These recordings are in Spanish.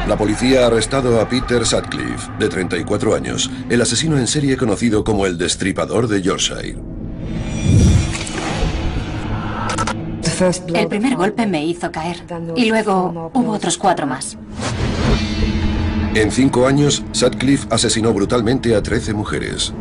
La policía ha arrestado a Peter Sutcliffe, de 34 años, el asesino en serie conocido como el Destripador de Yorkshire. El primer golpe me hizo caer y luego hubo otros 4 más. En 5 años, Sutcliffe asesinó brutalmente a 13 mujeres.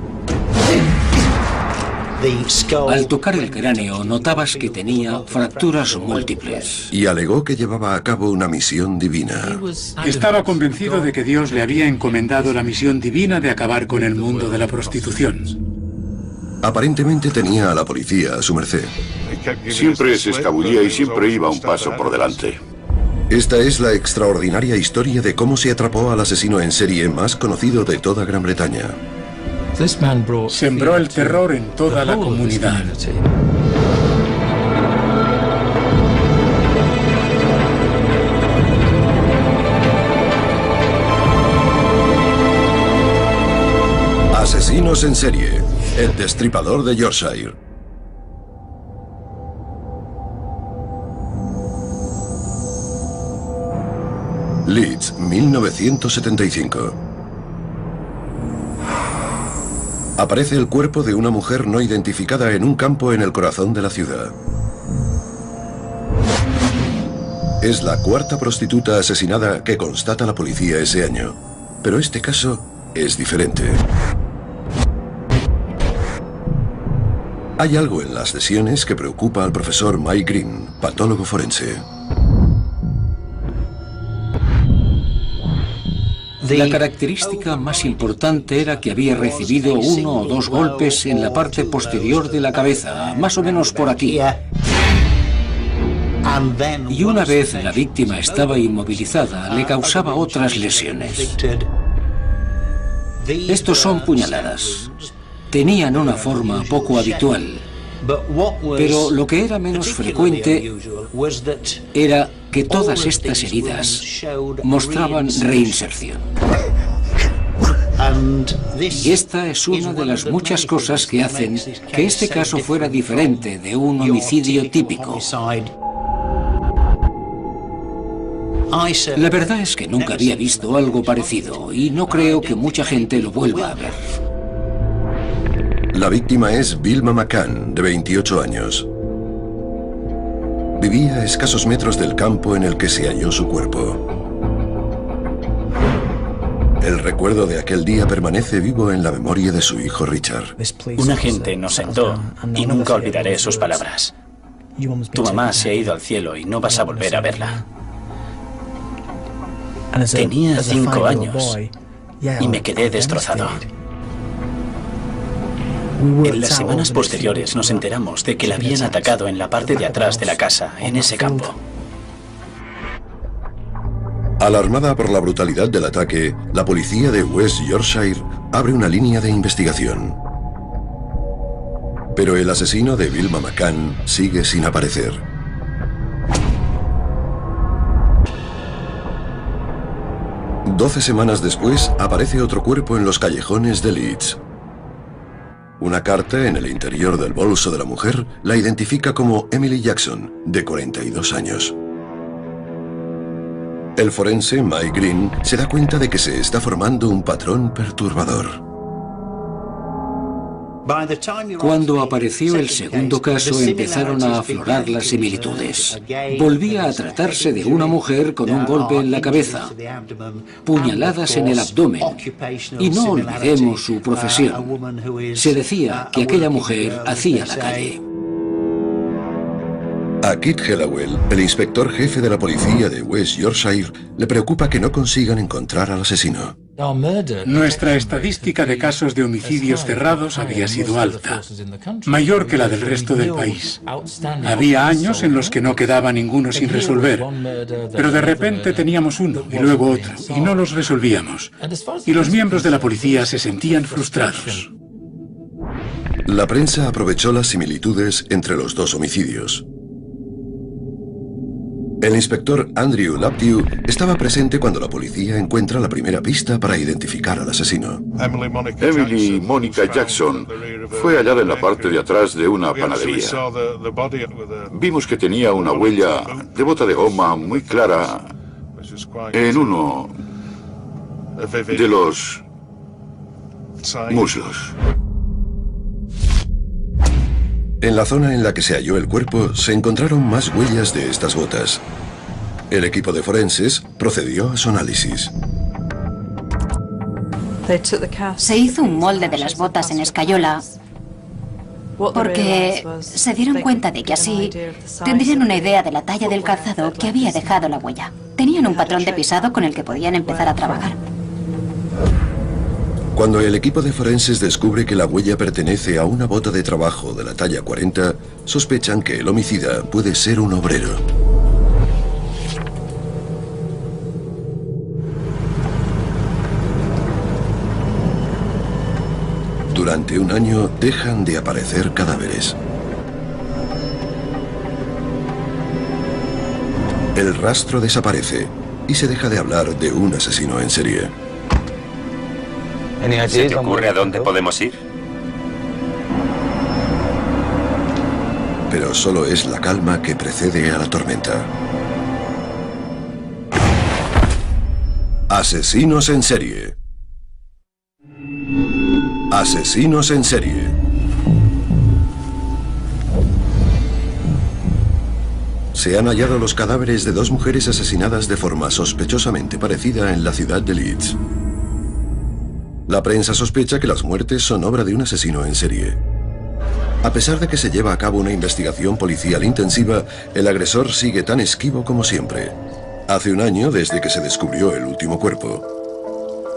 Al tocar el cráneo notabas que tenía fracturas múltiples. Y alegó que llevaba a cabo una misión divina. Estaba convencido de que Dios le había encomendado la misión divina de acabar con el mundo de la prostitución. Aparentemente tenía a la policía a su merced. Siempre se escabullía y siempre iba un paso por delante. Esta es la extraordinaria historia de cómo se atrapó al asesino en serie más conocido de toda Gran Bretaña. Sembró el terror en toda la comunidad. Asesinos en serie, el Destripador de Yorkshire. Leeds, 1975. Aparece el cuerpo de una mujer no identificada en un campo en el corazón de la ciudad. Es la 4ª prostituta asesinada que constata la policía ese año. Pero este caso es diferente. Hay algo en las sesiones que preocupa al profesor Mike Green, patólogo forense. La característica más importante era que había recibido 1 o 2 golpes en la parte posterior de la cabeza, más o menos por aquí. Y una vez la víctima estaba inmovilizada, le causaba otras lesiones. Estos son puñaladas. Tenían una forma poco habitual, pero lo que era menos frecuente era que todas estas heridas mostraban reinserción. Y esta es una de las muchas cosas que hacen que este caso fuera diferente de un homicidio típico. La verdad es que nunca había visto algo parecido y no creo que mucha gente lo vuelva a ver. La víctima es Vilma McCann, de 28 años. Vivía a escasos metros del campo en el que se halló su cuerpo. El recuerdo de aquel día permanece vivo en la memoria de su hijo Richard. Un agente nos sentó y nunca olvidaré sus palabras. Tu mamá se ha ido al cielo y no vas a volver a verla. Tenía 5 años y me quedé destrozado. En las semanas posteriores nos enteramos de que la habían atacado en la parte de atrás de la casa, en ese campo. Alarmada por la brutalidad del ataque, la policía de West Yorkshire abre una línea de investigación. Pero el asesino de Vilma McCann sigue sin aparecer. Doce semanas después, aparece otro cuerpo en los callejones de Leeds. Una carta en el interior del bolso de la mujer la identifica como Emily Jackson, de 42 años. El forense Mike Green se da cuenta de que se está formando un patrón perturbador. Cuando apareció el segundo caso empezaron a aflorar las similitudes. Volvía a tratarse de una mujer con un golpe en la cabeza, puñaladas en el abdomen, y no olvidemos su profesión. Se decía que aquella mujer hacía la calle. A Kit Hallowell, el inspector jefe de la policía de West Yorkshire, le preocupa que no consigan encontrar al asesino. Nuestra estadística de casos de homicidios cerrados había sido alta, mayor que la del resto del país. Había años en los que no quedaba ninguno sin resolver, pero de repente teníamos uno y luego otro, y no los resolvíamos. Y los miembros de la policía se sentían frustrados. La prensa aprovechó las similitudes entre los dos homicidios. El inspector Andrew Laptew estaba presente cuando la policía encuentra la primera pista para identificar al asesino. Emily Monica Jackson fue hallada en la parte de atrás de una panadería. Vimos que tenía una huella de bota de goma muy clara en uno de los muslos. En la zona en la que se halló el cuerpo se encontraron más huellas de estas botas. El equipo de forenses procedió a su análisis. Se hizo un molde de las botas en escayola porque se dieron cuenta de que así tendrían una idea de la talla del calzado que había dejado la huella. Tenían un patrón de pisado con el que podían empezar a trabajar. Cuando el equipo de forenses descubre que la huella pertenece a una bota de trabajo de la talla 40, sospechan que el homicida puede ser un obrero. Durante un año dejan de aparecer cadáveres. El rastro desaparece y se deja de hablar de un asesino en serie. ¿Se te ocurre a dónde podemos ir? Pero solo es la calma que precede a la tormenta. Asesinos en serie. Asesinos en serie. Se han hallado los cadáveres de dos mujeres asesinadas de forma sospechosamente parecida en la ciudad de Leeds. La prensa sospecha que las muertes son obra de un asesino en serie. A pesar de que se lleva a cabo una investigación policial intensiva, el agresor sigue tan esquivo como siempre. Hace un año desde que se descubrió el último cuerpo.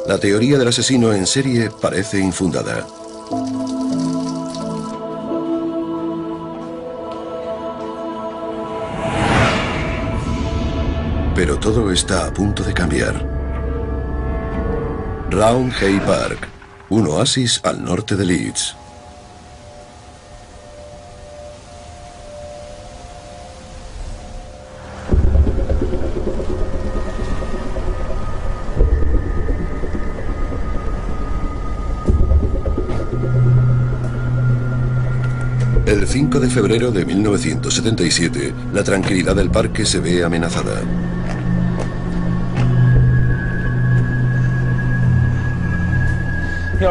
La teoría del asesino en serie parece infundada. Pero todo está a punto de cambiar. Round Hay Park, un oasis al norte de Leeds. El 5 de febrero de 1977, la tranquilidad del parque se ve amenazada.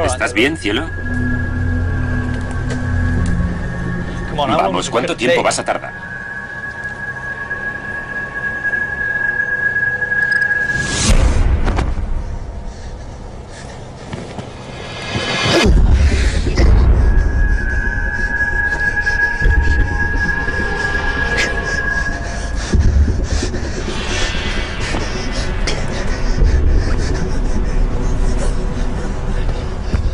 ¿Estás bien, cielo? Vamos, ¿cuánto tiempo vas a tardar?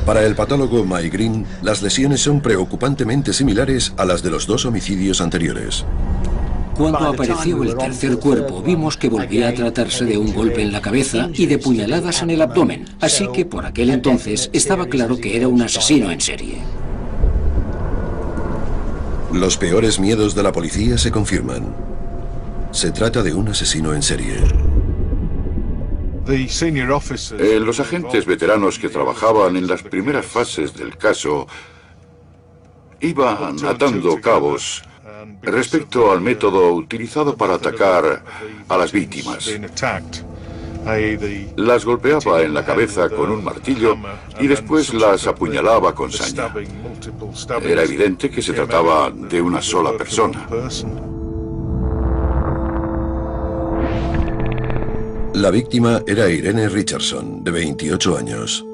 Para el patólogo Mike Green, las lesiones son preocupantemente similares a las de los dos homicidios anteriores. Cuando apareció el tercer cuerpo, vimos que volvía a tratarse de un golpe en la cabeza y de puñaladas en el abdomen, así que por aquel entonces estaba claro que era un asesino en serie. Los peores miedos de la policía se confirman. Se trata de un asesino en serie. Los agentes veteranos que trabajaban en las primeras fases del caso iban atando cabos respecto al método utilizado para atacar a las víctimas. Las golpeaba en la cabeza con un martillo y después las apuñalaba con saña. Era evidente que se trataba de una sola persona. La víctima era Irene Richardson, de 28 años.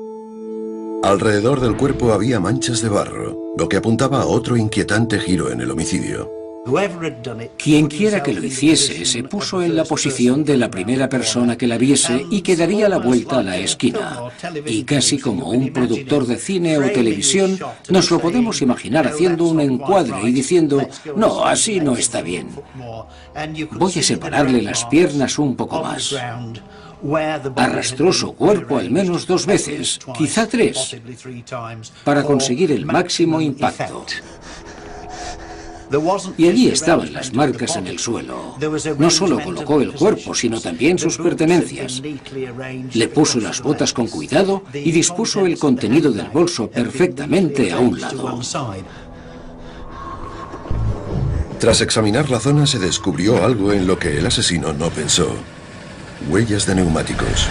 Alrededor del cuerpo había manchas de barro, lo que apuntaba a otro inquietante giro en el homicidio. Quien quiera que lo hiciese se puso en la posición de la primera persona que la viese y que daría la vuelta a la esquina. Y casi como un productor de cine o televisión, nos lo podemos imaginar haciendo un encuadre y diciendo, no, así no está bien. Voy a separarle las piernas un poco más. Arrastró su cuerpo al menos 2 veces, quizá 3, para conseguir el máximo impacto. Y allí estaban las marcas en el suelo. No solo colocó el cuerpo, sino también sus pertenencias. Le puso las botas con cuidado y dispuso el contenido del bolso perfectamente a un lado. Tras examinar la zona se descubrió algo en lo que el asesino no pensó. huellas de neumáticos.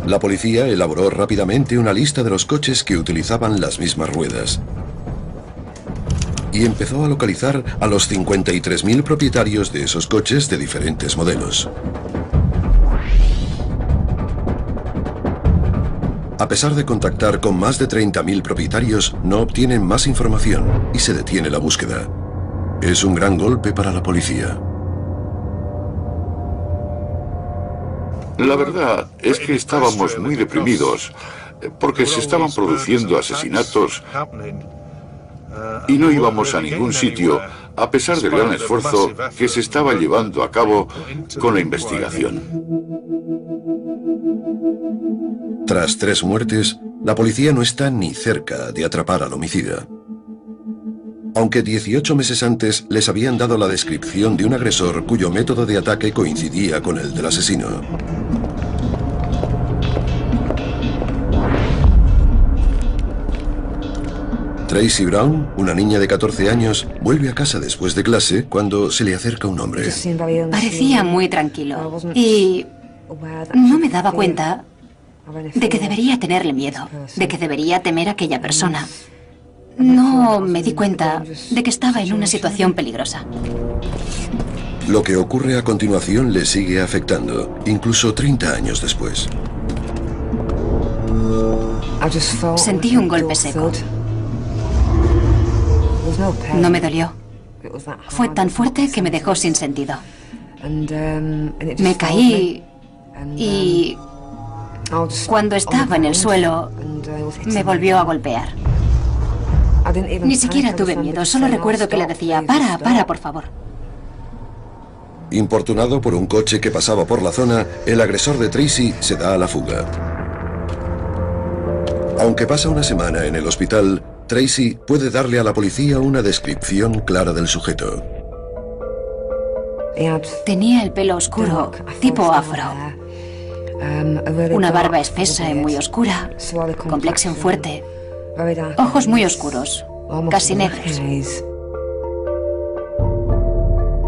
La policía elaboró rápidamente una lista de los coches que utilizaban las mismas ruedas y empezó a localizar a los 53.000 propietarios de esos coches de diferentes modelos. A pesar de contactar con más de 30.000 propietarios, no obtienen más información y se detiene la búsqueda. Es un gran golpe para la policía. La verdad es que estábamos muy deprimidos porque se estaban produciendo asesinatos y no íbamos a ningún sitio a pesar del gran esfuerzo que se estaba llevando a cabo con la investigación. Tras 3 muertes, la policía no está ni cerca de atrapar al homicida. Aunque 18 meses antes les habían dado la descripción de un agresor cuyo método de ataque coincidía con el del asesino. Tracy Brown, una niña de 14 años, vuelve a casa después de clase cuando se le acerca un hombre. Parecía muy tranquilo y no me daba cuenta de que debería tenerle miedo, de que debería temer a aquella persona. No me di cuenta de que estaba en una situación peligrosa. Lo que ocurre a continuación le sigue afectando, incluso 30 años después. Sentí un golpe seco. No me dolió. Fue tan fuerte que me dejó sin sentido. Me caí y cuando estaba en el suelo me volvió a golpear. Ni siquiera tuve miedo, solo recuerdo que le decía, para, por favor. Importunado por un coche que pasaba por la zona, el agresor de Tracy se da a la fuga. Aunque pasa una semana en el hospital, Tracy puede darle a la policía una descripción clara del sujeto. Tenía el pelo oscuro, tipo afro. Una barba espesa y muy oscura, complexión fuerte, ojos muy oscuros, casi negros.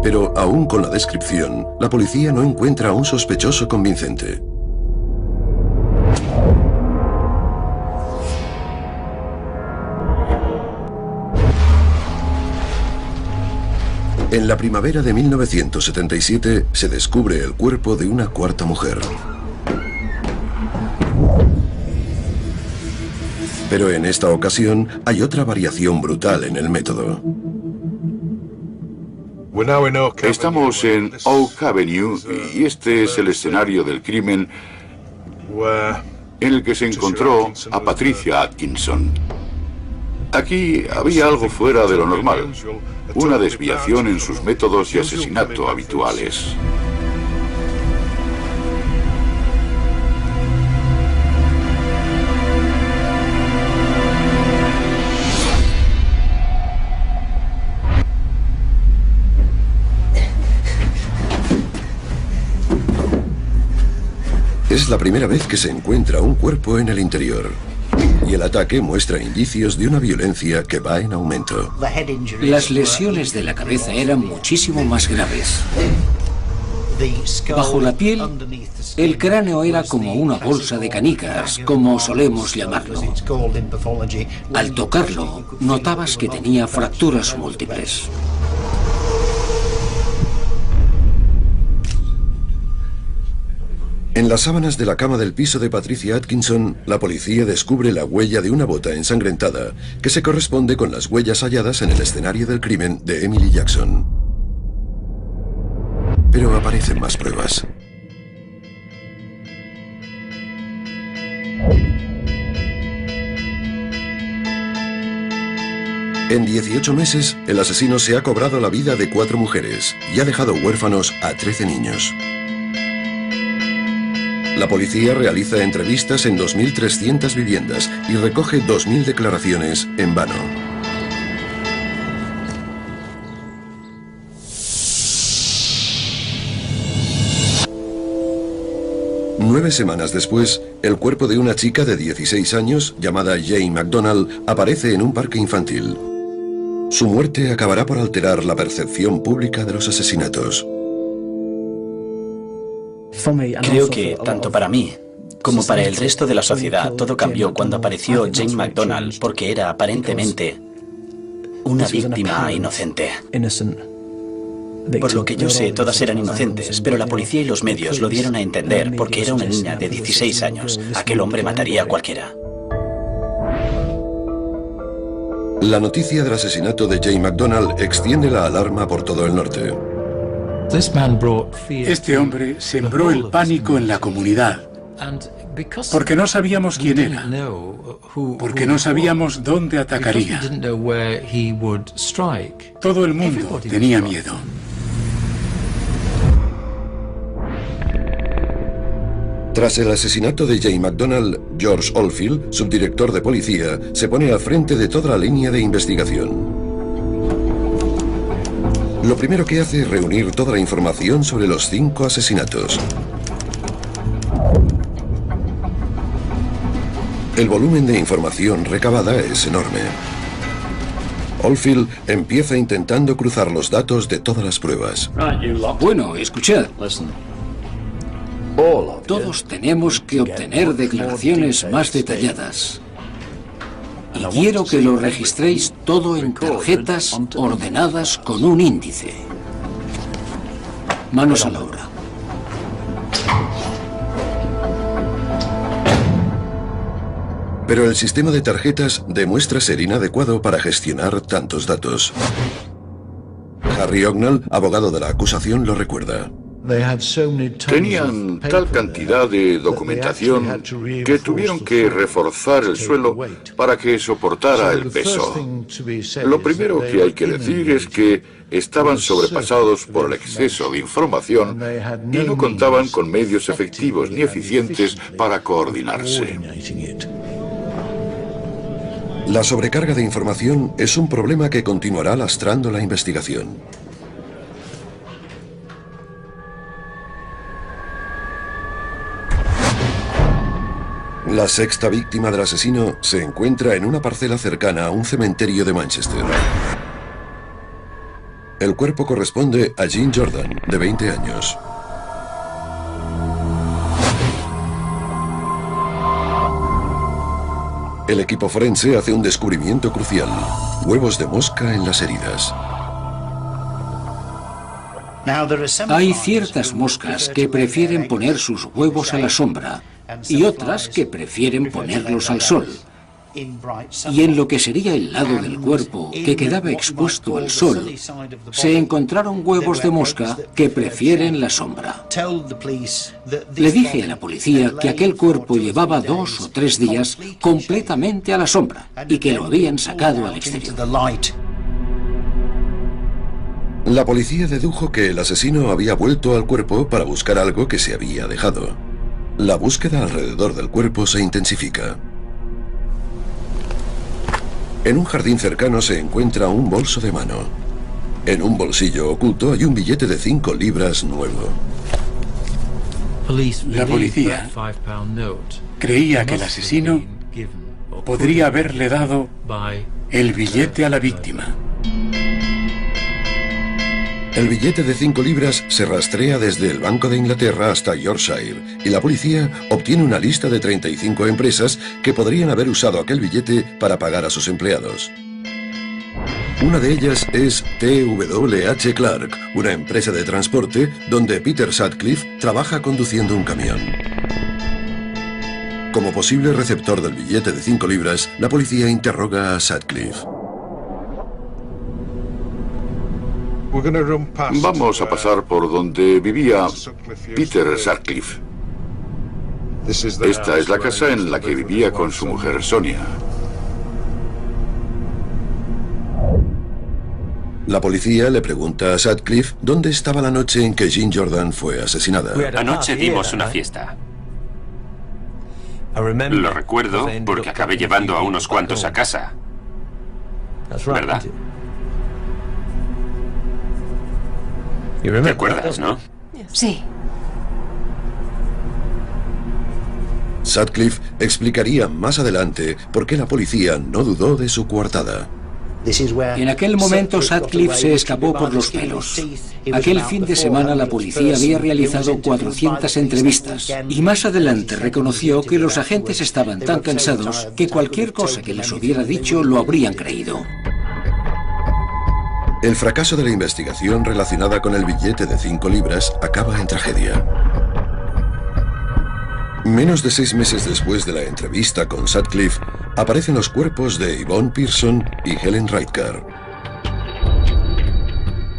Pero aún con la descripción, la policía no encuentra a un sospechoso convincente. En la primavera de 1977 se descubre el cuerpo de una cuarta mujer. Pero en esta ocasión hay otra variación brutal en el método. Estamos en Oak Avenue y este es el escenario del crimen en el que se encontró a Patricia Atkinson. Aquí había algo fuera de lo normal, una desviación en sus métodos de asesinato habituales. Es la primera vez que se encuentra un cuerpo en el interior. Y el ataque muestra indicios de una violencia que va en aumento. Las lesiones de la cabeza eran muchísimo más graves. Bajo la piel, el cráneo era como una bolsa de canicas, como solemos llamarlo. Al tocarlo, notabas que tenía fracturas múltiples. En las sábanas de la cama del piso de Patricia Atkinson, la policía descubre la huella de una bota ensangrentada que se corresponde con las huellas halladas en el escenario del crimen de Emily Jackson. Pero aparecen más pruebas. En 18 meses, el asesino se ha cobrado la vida de 4 mujeres y ha dejado huérfanos a 13 niños. La policía realiza entrevistas en 2.300 viviendas y recoge 2.000 declaraciones en vano. Nueve semanas después, el cuerpo de una chica de 16 años, llamada Jane McDonald, aparece en un parque infantil. Su muerte acabará por alterar la percepción pública de los asesinatos. Creo que, tanto para mí como para el resto de la sociedad, todo cambió cuando apareció Jane McDonald, porque era aparentemente una víctima inocente. Por lo que yo sé, todas eran inocentes, pero la policía y los medios lo dieron a entender porque era una niña de 16 años. Aquel hombre mataría a cualquiera. La noticia del asesinato de Jane McDonald extiende la alarma por todo el norte. Este hombre sembró el pánico en la comunidad, porque no sabíamos quién era, porque no sabíamos dónde atacaría. Todo el mundo tenía miedo. Tras el asesinato de Jane McDonald, George Oldfield, subdirector de policía, se pone al frente de toda la línea de investigación. Lo primero que hace es reunir toda la información sobre los 5 asesinatos. El volumen de información recabada es enorme. Oldfield empieza intentando cruzar los datos de todas las pruebas. Bueno, escuchad. Todos tenemos que obtener declaraciones más detalladas. Y quiero que lo registréis todo en tarjetas ordenadas con un índice. Manos a la obra. Pero el sistema de tarjetas demuestra ser inadecuado para gestionar tantos datos. Harry Ognall, abogado de la acusación, lo recuerda. Tenían tal cantidad de documentación que tuvieron que reforzar el suelo para que soportara el peso. Lo primero que hay que decir es que estaban sobrepasados por el exceso de información y no contaban con medios efectivos ni eficientes para coordinarse. La sobrecarga de información es un problema que continuará lastrando la investigación. La 6ª víctima del asesino se encuentra en una parcela cercana a un cementerio de Manchester. El cuerpo corresponde a Jean Jordan, de 20 años. El equipo forense hace un descubrimiento crucial: huevos de mosca en las heridas. Hay ciertas moscas que prefieren poner sus huevos a la sombra y otras que prefieren ponerlos al sol. Y en lo que sería el lado del cuerpo que quedaba expuesto al sol, se encontraron huevos de mosca que prefieren la sombra. Le dije a la policía que aquel cuerpo llevaba 2 o 3 días completamente a la sombra y que lo habían sacado al exterior. La policía dedujo que el asesino había vuelto al cuerpo para buscar algo que se había dejado. La búsqueda alrededor del cuerpo se intensifica. En un jardín cercano se encuentra un bolso de mano. En un bolsillo oculto hay un billete de 5 libras nuevo. La policía creía que el asesino podría haberle dado el billete a la víctima. El billete de 5 libras se rastrea desde el Banco de Inglaterra hasta Yorkshire y la policía obtiene una lista de 35 empresas que podrían haber usado aquel billete para pagar a sus empleados. Una de ellas es TWH Clark, una empresa de transporte donde Peter Sutcliffe trabaja conduciendo un camión. Como posible receptor del billete de 5 libras, la policía interroga a Sutcliffe. Vamos a pasar por donde vivía Peter Sutcliffe. Esta es la casa en la que vivía con su mujer Sonia. La policía le pregunta a Sutcliffe dónde estaba la noche en que Jean Jordan fue asesinada. Anoche dimos una fiesta. Lo recuerdo porque acabé llevando a unos cuantos a casa. ¿Verdad? ¿Te acuerdas, no? Sí. Sutcliffe explicaría más adelante por qué la policía no dudó de su coartada. En aquel momento Sutcliffe se escapó por los pelos. Aquel fin de semana la policía había realizado 400 entrevistas y más adelante reconoció que los agentes estaban tan cansados que cualquier cosa que les hubiera dicho lo habrían creído. El fracaso de la investigación relacionada con el billete de 5 libras acaba en tragedia. Menos de 6 meses después de la entrevista con Sutcliffe, aparecen los cuerpos de Yvonne Pearson y Helen Reitker.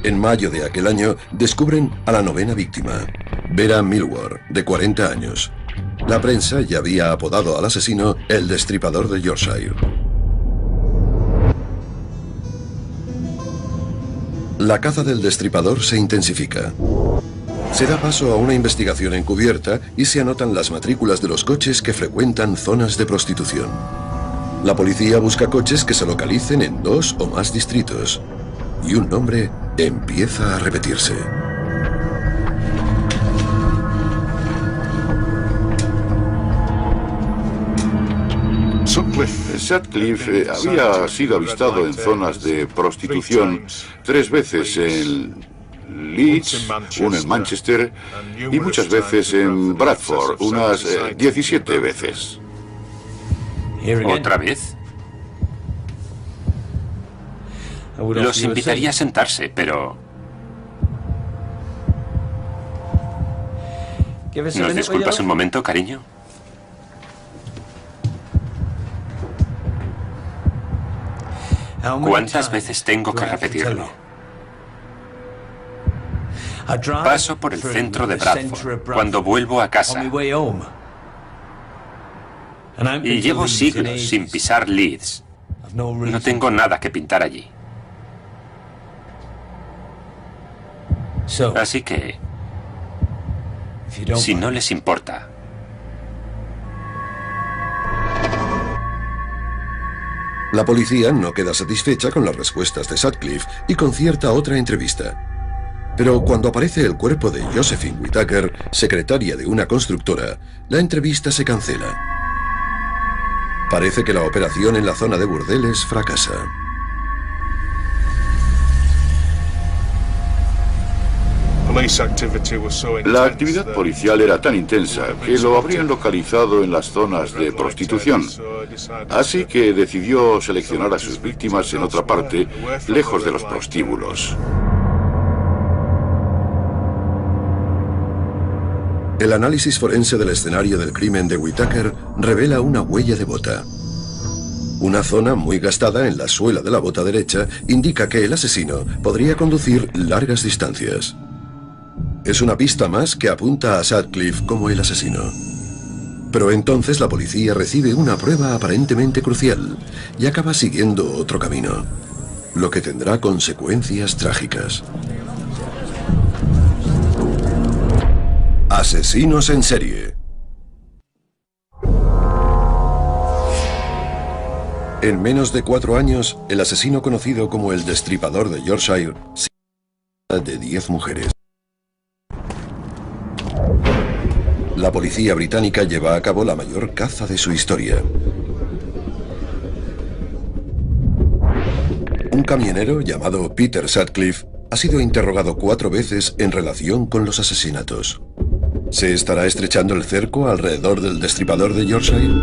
En mayo de aquel año, descubren a la 9ª víctima, Vera Millward, de 40 años. La prensa ya había apodado al asesino el Destripador de Yorkshire. La caza del Destripador se intensifica. Se da paso a una investigación encubierta y se anotan las matrículas de los coches que frecuentan zonas de prostitución. La policía busca coches que se localicen en 2 o más distritos. Y un nombre empieza a repetirse. Sutcliffe había sido avistado en zonas de prostitución 3 veces en Leeds, uno en Manchester y muchas veces en Bradford, unas 17 veces. ¿Otra vez? Los invitaría a sentarse, pero... ¿Nos disculpas un momento, cariño? ¿Cuántas veces tengo que repetirlo? Paso por el centro de Bradford cuando vuelvo a casa. Y llevo siglos sin pisar Leeds. No tengo nada que pintar allí. Así que, si no les importa... La policía no queda satisfecha con las respuestas de Sutcliffe y concierta otra entrevista. Pero cuando aparece el cuerpo de Josephine Whittaker, secretaria de una constructora, la entrevista se cancela. Parece que la operación en la zona de burdeles fracasa. La actividad policial era tan intensa que lo habrían localizado en las zonas de prostitución. Así que decidió seleccionar a sus víctimas en otra parte, lejos de los prostíbulos. El análisis forense del escenario del crimen de Whittaker revela una huella de bota. Una zona muy gastada en la suela de la bota derecha indica que el asesino podría conducir largas distancias. Es una pista más que apunta a Sutcliffe como el asesino. Pero entonces la policía recibe una prueba aparentemente crucial y acaba siguiendo otro camino, lo que tendrá consecuencias trágicas. Asesinos en serie. En menos de 4 años, el asesino conocido como el Destripador de Yorkshire se de 10 mujeres. La policía británica lleva a cabo la mayor caza de su historia. Un camionero llamado Peter Sutcliffe ha sido interrogado 4 veces en relación con los asesinatos. ¿Se estará estrechando el cerco alrededor del Destripador de Yorkshire?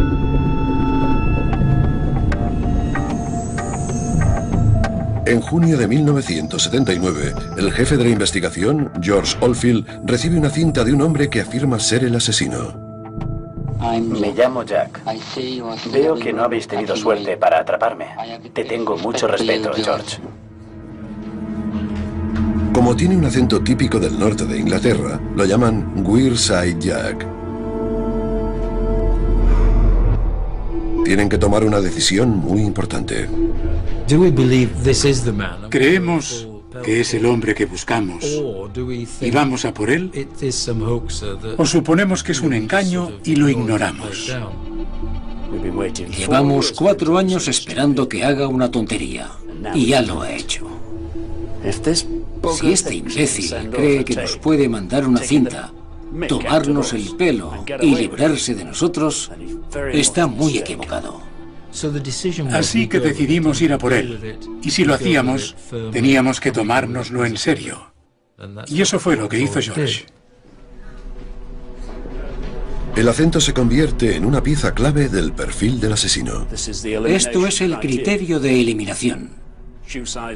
En junio de 1979, el jefe de la investigación, George Oldfield, recibe una cinta de un hombre que afirma ser el asesino. Me llamo Jack. Veo que no habéis tenido suerte para atraparme. Te tengo mucho respeto, George. Como tiene un acento típico del norte de Inglaterra, lo llaman Wearside Jack. Tienen que tomar una decisión muy importante. ¿Creemos que es el hombre que buscamos y vamos a por él? ¿O suponemos que es un engaño y lo ignoramos? Llevamos 4 años esperando que haga una tontería. Y ya lo ha hecho. Si este imbécil cree que nos puede mandar una cinta, tomarnos el pelo y librarse de nosotros, está muy equivocado. Así que decidimos ir a por él. Y si lo hacíamos, teníamos que tomárnoslo en serio. Y eso fue lo que hizo George. El acento se convierte en una pieza clave del perfil del asesino. Esto es el criterio de eliminación.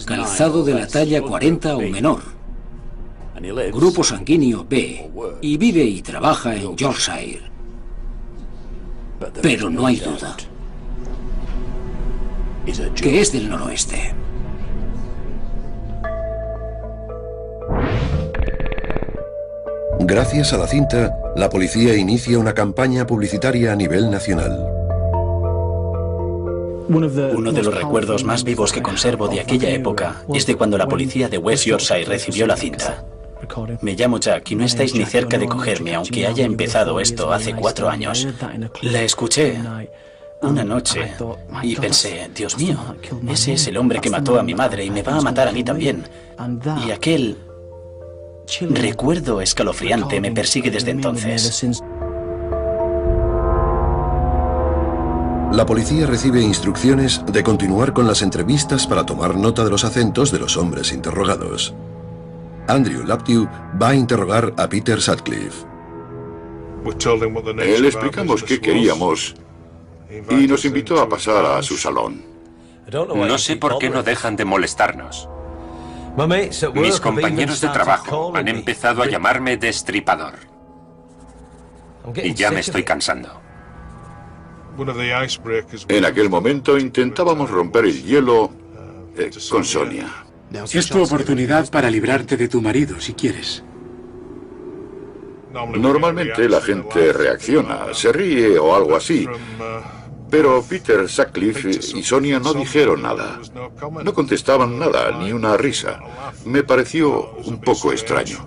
Calzado de la talla 40 o menor. Grupo sanguíneo B. Y vive y trabaja en Yorkshire. Pero no hay duda que es del noroeste. Gracias a la cinta, la policía inicia una campaña publicitaria a nivel nacional. Uno de los recuerdos más vivos que conservo de aquella época es de cuando la policía de West Yorkshire recibió la cinta. Me llamo Jack y no estáis ni cerca de cogerme, aunque haya empezado esto hace 4 años. La escuché una noche y pensé, Dios mío, ese es el hombre que mató a mi madre y me va a matar a mí también. Y aquel recuerdo escalofriante me persigue desde entonces. La policía recibe instrucciones de continuar con las entrevistas para tomar nota de los acentos de los hombres interrogados. Andrew Laptew va a interrogar a Peter Sutcliffe. Le explicamos qué queríamos y nos invitó a pasar a su salón. No sé por qué no dejan de molestarnos. Mis compañeros de trabajo han empezado a llamarme destripador. Y ya me estoy cansando. En aquel momento intentábamos romper el hielo con Sonia. Es tu oportunidad para librarte de tu marido, si quieres. Normalmente la gente reacciona, se ríe o algo así. Pero Peter Sutcliffe y Sonia no dijeron nada. No contestaban nada, ni una risa. Me pareció un poco extraño.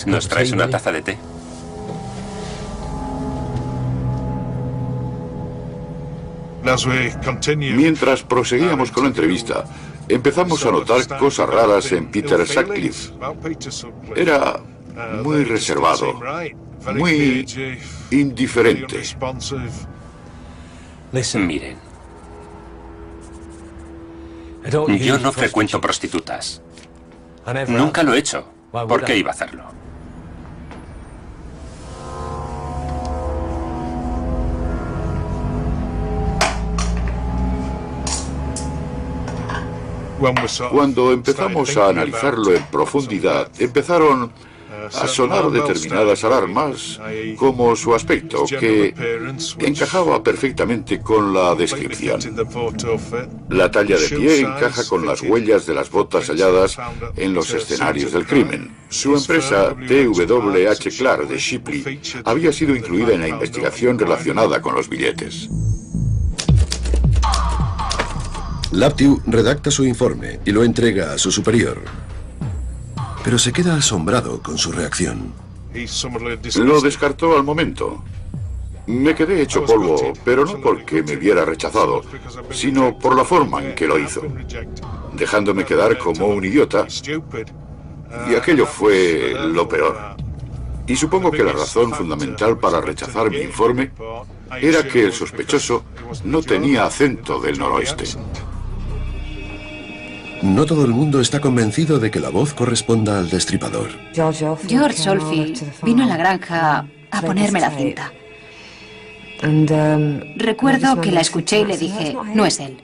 ¿Nos traes una taza de té? Mientras proseguíamos con la entrevista, empezamos a notar cosas raras en Peter Sutcliffe. Era muy reservado, muy indiferente. Miren, yo no frecuento prostitutas. Nunca lo he hecho. ¿Por qué iba a hacerlo? Cuando empezamos a analizarlo en profundidad, empezaron a sonar determinadas alarmas, como su aspecto, que encajaba perfectamente con la descripción. La talla de pie encaja con las huellas de las botas halladas en los escenarios del crimen. Su empresa, TWH Clark de Shipley, había sido incluida en la investigación relacionada con los billetes. Laptew redacta su informe y lo entrega a su superior. Pero se queda asombrado con su reacción. Lo descartó al momento. Me quedé hecho polvo, pero no porque me hubiera rechazado, sino por la forma en que lo hizo, dejándome quedar como un idiota. Y aquello fue lo peor. Y supongo que la razón fundamental para rechazar mi informe era que el sospechoso no tenía acento del noroeste. No todo el mundo está convencido de que la voz corresponda al destripador. George Solfield vino a la granja a ponerme la cinta. Recuerdo que la escuché y le dije, no es él.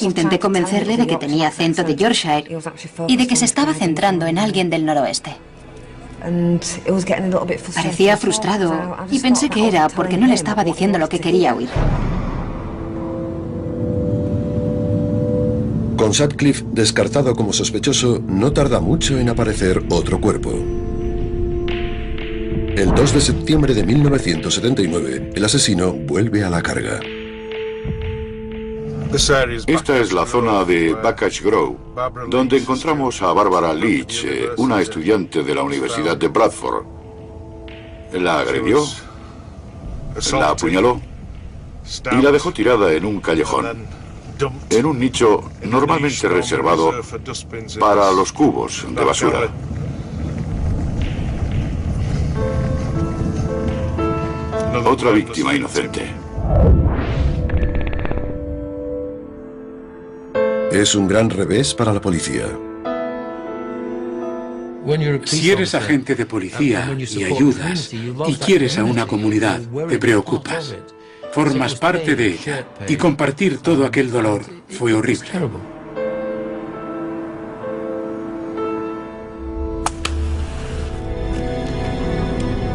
Intenté convencerle de que tenía acento de Yorkshire y de que se estaba centrando en alguien del noroeste. Parecía frustrado y pensé que era porque no le estaba diciendo lo que quería oír. Con Sutcliffe descartado como sospechoso, no tarda mucho en aparecer otro cuerpo. El 2 de septiembre de 1979, el asesino vuelve a la carga. Esta es la zona de Bacchus Grove, donde encontramos a Barbara Leach, una estudiante de la Universidad de Bradford. La agredió, la apuñaló y la dejó tirada en un callejón, en un nicho normalmente reservado para los cubos de basura. otra víctima inocente. Es un gran revés para la policía. Si eres agente de policía y ayudas y quieres a una comunidad, te preocupas, formas parte de ella y compartir todo aquel dolor fue horrible.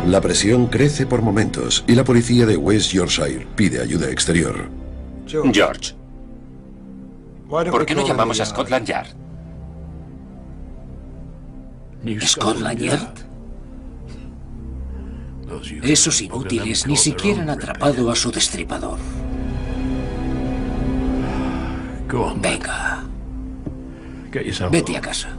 La presión crece por momentos y la policía de West Yorkshire pide ayuda exterior. George, ¿por qué no llamamos a Scotland Yard? ¿Scotland Yard? Esos inútiles ni siquiera han atrapado a su destripador. Venga. Vete a casa.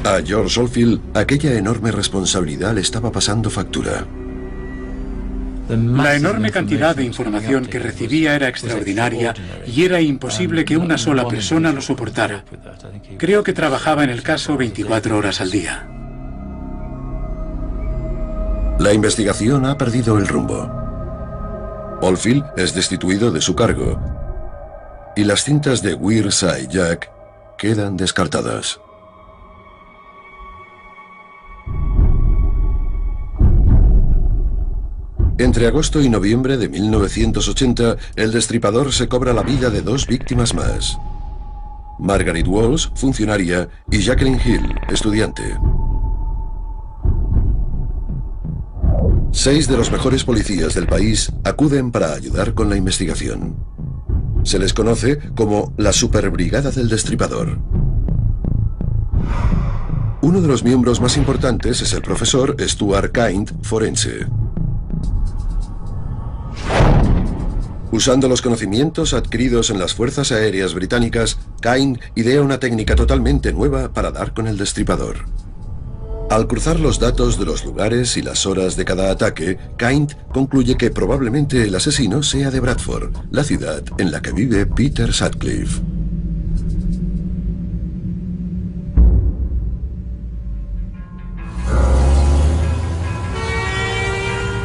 A George Oldfield, aquella enorme responsabilidad le estaba pasando factura. La enorme cantidad de información que recibía era extraordinaria y era imposible que una sola persona lo soportara. Creo que trabajaba en el caso 24 horas al día. La investigación ha perdido el rumbo. Oldfield es destituido de su cargo y las cintas de Weird Side Jack quedan descartadas. Entre agosto y noviembre de 1980, el destripador se cobra la vida de 2 víctimas más. Margaret Walsh, funcionaria, y Jacqueline Hill, estudiante. 6 de los mejores policías del país acuden para ayudar con la investigación. Se les conoce como la Superbrigada del Destripador. Uno de los miembros más importantes es el profesor Stuart Kind, forense. Usando los conocimientos adquiridos en las fuerzas aéreas británicas, Kind idea una técnica totalmente nueva para dar con el destripador. Al cruzar los datos de los lugares y las horas de cada ataque, Kind concluye que probablemente el asesino sea de Bradford, la ciudad en la que vive Peter Sutcliffe.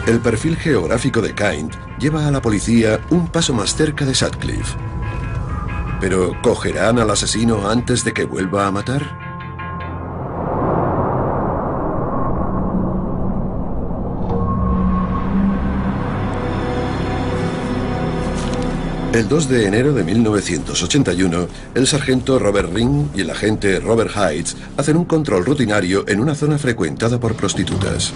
El perfil geográfico de Kind lleva a la policía un paso más cerca de Sutcliffe. ¿Pero cogerán al asesino antes de que vuelva a matar? El 2 de enero de 1981, el sargento Robert Ring y el agente Robert Heights hacen un control rutinario en una zona frecuentada por prostitutas.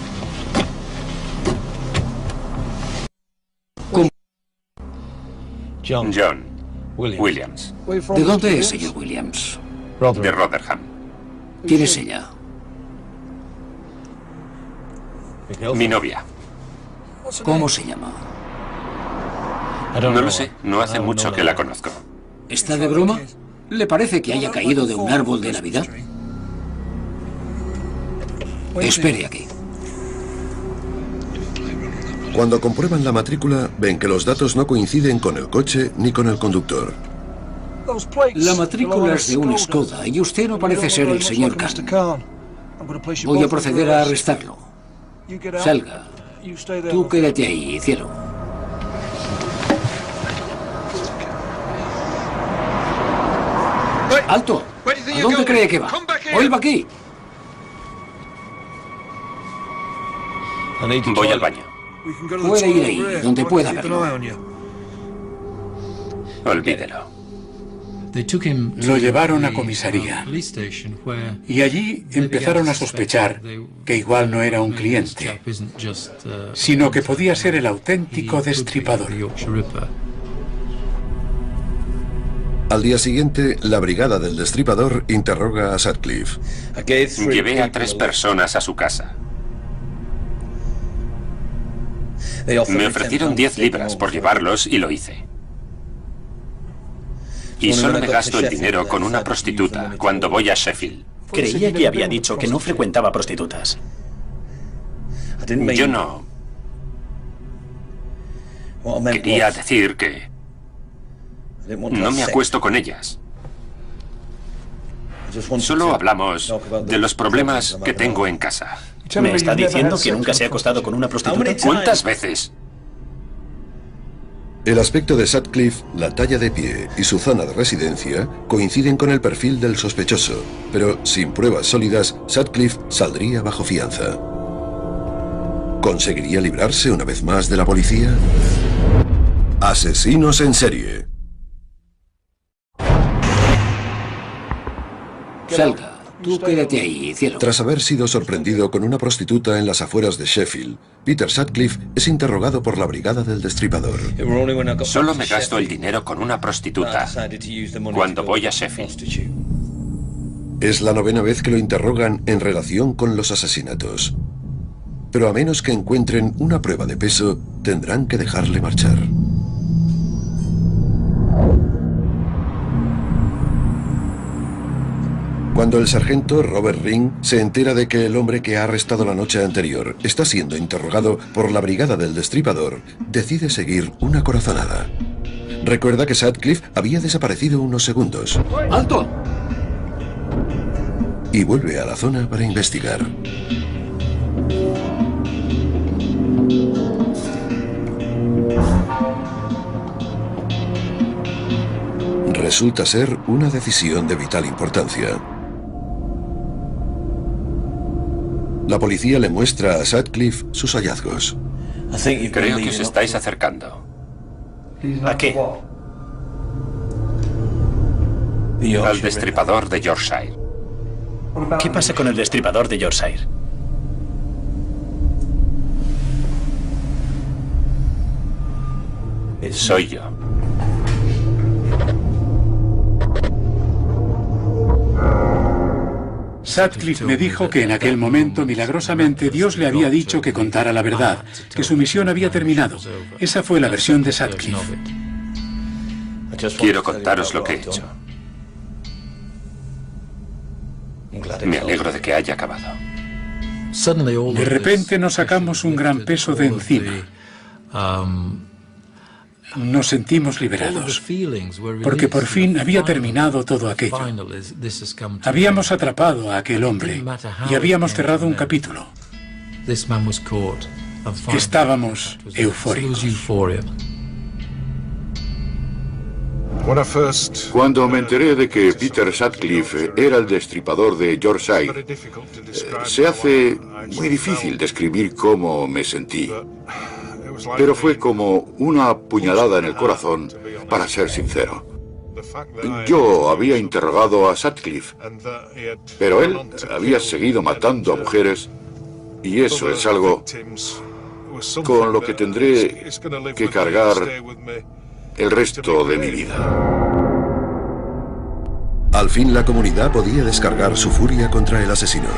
John Williams. ¿De dónde es, señor Williams? De Rotherham. ¿Quién es ella? Mi novia. ¿Cómo se llama? No lo sé, no hace mucho que la conozco. ¿Está de broma? ¿Le parece que haya caído de un árbol de Navidad? Espere aquí. Cuando comprueban la matrícula, ven que los datos no coinciden con el coche ni con el conductor. La matrícula es de un Skoda y usted no parece ser el señor Kahn. Voy a proceder a arrestarlo. Salga. Tú quédate ahí, cielo. ¡Alto! ¿A dónde cree que va? ¡Vuelva aquí! Voy al baño. Puede ir ahí, donde pueda verlo. Olvídelo. Lo llevaron a comisaría y allí empezaron a sospechar que igual no era un cliente, sino que podía ser el auténtico destripador. Al día siguiente, la brigada del destripador interroga a Sutcliffe. Llevé a 3 personas a su casa. Me ofrecieron 10 libras por llevarlos y lo hice. Y solo me gasto el dinero con una prostituta cuando voy a Sheffield. Creía que había dicho que no frecuentaba prostitutas. Yo no. Quería decir que No me acuesto con ellas. Solo hablamos de los problemas que tengo en casa. ¿Me está diciendo que nunca se ha acostado con una prostituta? ¿Cuántas veces? El aspecto de Sutcliffe, la talla de pie y su zona de residencia coinciden con el perfil del sospechoso, pero sin pruebas sólidas, Sutcliffe saldría bajo fianza. ¿Conseguiría librarse una vez más de la policía? Asesinos en serie. Salga. Tú quédate ahí, cielo. Tras haber sido sorprendido con una prostituta en las afueras de Sheffield, Peter Sutcliffe es interrogado por la Brigada del Destripador. Solo me gasto el dinero con una prostituta cuando voy a Sheffield. Es la 9ª vez que lo interrogan en relación con los asesinatos. Pero a menos que encuentren una prueba de peso, tendrán que dejarle marchar. Cuando el sargento Robert Ring se entera de que el hombre que ha arrestado la noche anterior está siendo interrogado por la Brigada del Destripador, decide seguir una corazonada. Recuerda que Sutcliffe había desaparecido unos segundos. ¡Alto! Y vuelve a la zona para investigar. Resulta ser una decisión de vital importancia. La policía le muestra a Sutcliffe sus hallazgos. Creo que os estáis acercando. ¿A qué? Al destripador de Yorkshire. ¿Qué pasa con el destripador de Yorkshire? Soy yo. Sutcliffe me dijo que en aquel momento, milagrosamente, Dios le había dicho que contara la verdad, que su misión había terminado. Esa fue la versión de Sutcliffe. Quiero contaros lo que he hecho. Me alegro de que haya acabado. De repente nos sacamos un gran peso de encima. Nos sentimos liberados, porque por fin había terminado todo aquello. Habíamos atrapado a aquel hombre y habíamos cerrado un capítulo. Estábamos eufóricos. Cuando me enteré de que Peter Sutcliffe era el destripador de Yorkshire, se hace muy difícil describir cómo me sentí. Pero fue como una puñalada en el corazón, para ser sincero. Yo había interrogado a Sutcliffe, pero él había seguido matando a mujeres, y eso es algo con lo que tendré que cargar el resto de mi vida. Al fin la comunidad podía descargar su furia contra el asesino.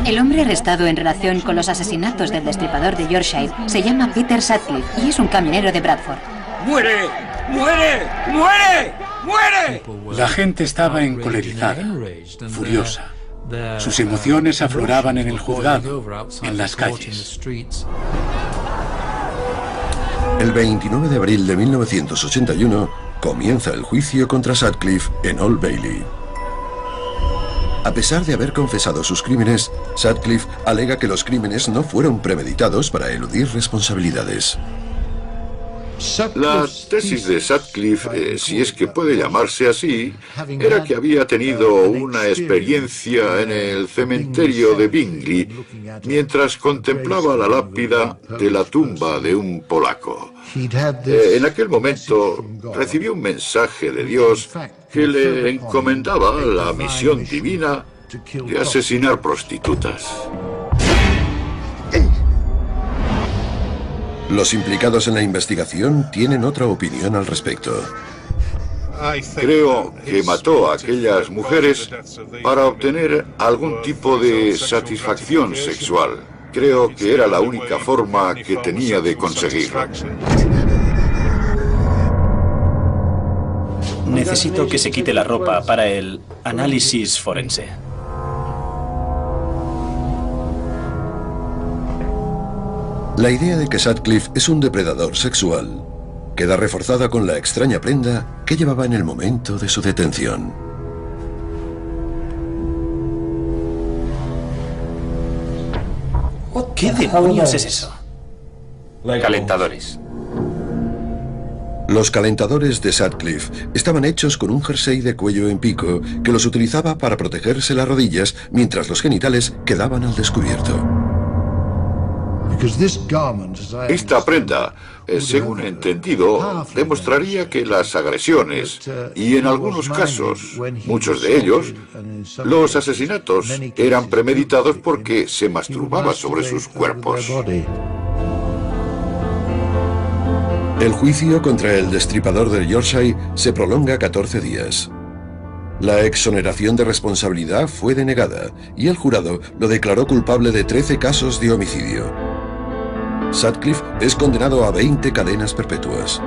El hombre arrestado en relación con los asesinatos del destripador de Yorkshire se llama Peter Sutcliffe y es un camionero de Bradford. ¡Muere! ¡Muere! ¡Muere! ¡Muere! La gente estaba encolerizada, furiosa. Sus emociones afloraban en el juzgado, en las calles. El 29 de abril de 1981 comienza el juicio contra Sutcliffe en Old Bailey. A pesar de haber confesado sus crímenes, Sutcliffe alega que los crímenes no fueron premeditados para eludir responsabilidades. La tesis de Sutcliffe, si es que puede llamarse así, era que había tenido una experiencia en el cementerio de Bingley mientras contemplaba la lápida de la tumba de un polaco. En aquel momento recibió un mensaje de Dios que le encomendaba la misión divina de asesinar prostitutas. Los implicados en la investigación tienen otra opinión al respecto. Creo que mató a aquellas mujeres para obtener algún tipo de satisfacción sexual. Creo que era la única forma que tenía de conseguirlo. Necesito que se quite la ropa para el análisis forense. La idea de que Sutcliffe es un depredador sexual queda reforzada con la extraña prenda que llevaba en el momento de su detención. ¿Qué demonios es eso? Calentadores. Los calentadores de Sutcliffe estaban hechos con un jersey de cuello en pico que los utilizaba para protegerse las rodillas mientras los genitales quedaban al descubierto. Esta prenda, según he entendido, demostraría que las agresiones, y en algunos casos, muchos de ellos, los asesinatos eran premeditados porque se masturbaba sobre sus cuerpos. El juicio contra el destripador del Yorkshire se prolonga 14 días. La exoneración de responsabilidad fue denegada y el jurado lo declaró culpable de 13 casos de homicidio. Sutcliffe es condenado a 20 cadenas perpetuas.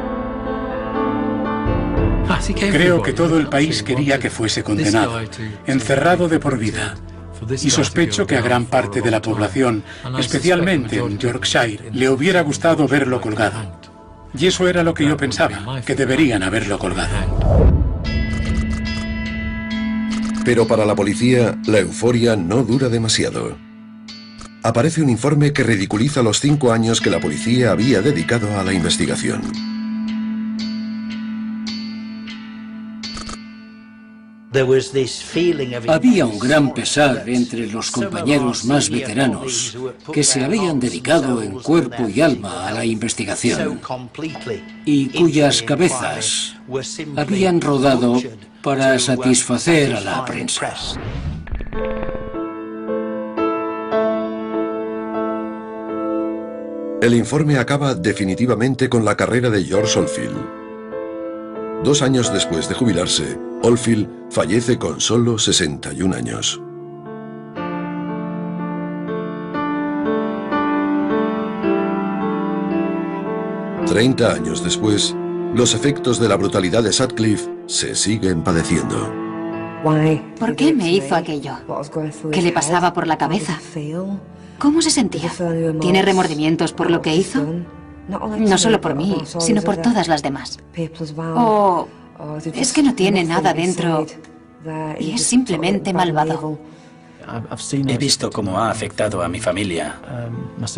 Creo que todo el país quería que fuese condenado, encerrado de por vida. Y sospecho que a gran parte de la población, especialmente en Yorkshire, le hubiera gustado verlo colgado. Y eso era lo que yo pensaba, que deberían haberlo colgado. Pero para la policía, la euforia no dura demasiado. Aparece un informe que ridiculiza los 5 años que la policía había dedicado a la investigación. Había un gran pesar entre los compañeros más veteranos que se habían dedicado en cuerpo y alma a la investigación y cuyas cabezas habían rodado para satisfacer a la prensa. El informe acaba definitivamente con la carrera de George Oldfield. 2 años después de jubilarse, Oldfield fallece con solo 61 años. «30 años después, los efectos de la brutalidad de Sutcliffe se siguen padeciendo». ¿Por qué me hizo aquello? ¿Qué le pasaba por la cabeza? ¿Cómo se sentía? ¿Tiene remordimientos por lo que hizo? No solo por mí, sino por todas las demás. ¿O es que no tiene nada dentro y es simplemente malvado? He visto cómo ha afectado a mi familia,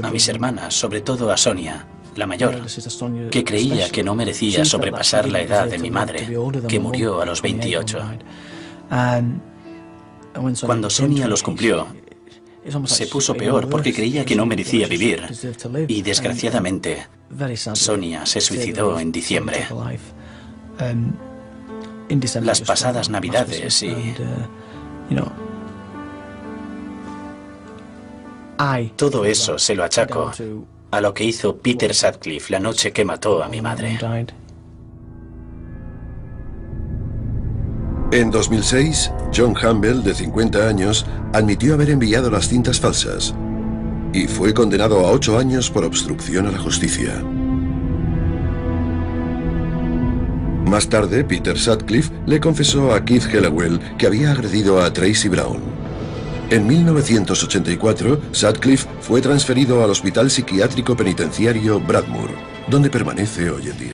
a mis hermanas, sobre todo a Sonia, la mayor, que creía que no merecía sobrepasar la edad de mi madre, que murió a los 28. Cuando Sonia los cumplió, se puso peor porque creía que no merecía vivir y, desgraciadamente, Sonia se suicidó en diciembre. Las pasadas Navidades y... todo eso se lo achaco a lo que hizo Peter Sutcliffe la noche que mató a mi madre. En 2006, John Campbell, de 50 años, admitió haber enviado las cintas falsas y fue condenado a 8 años por obstrucción a la justicia. Más tarde, Peter Sutcliffe le confesó a Keith Hallowell que había agredido a Tracy Brown. En 1984, Sutcliffe fue transferido al Hospital Psiquiátrico Penitenciario Bradmoor, donde permanece hoy en día.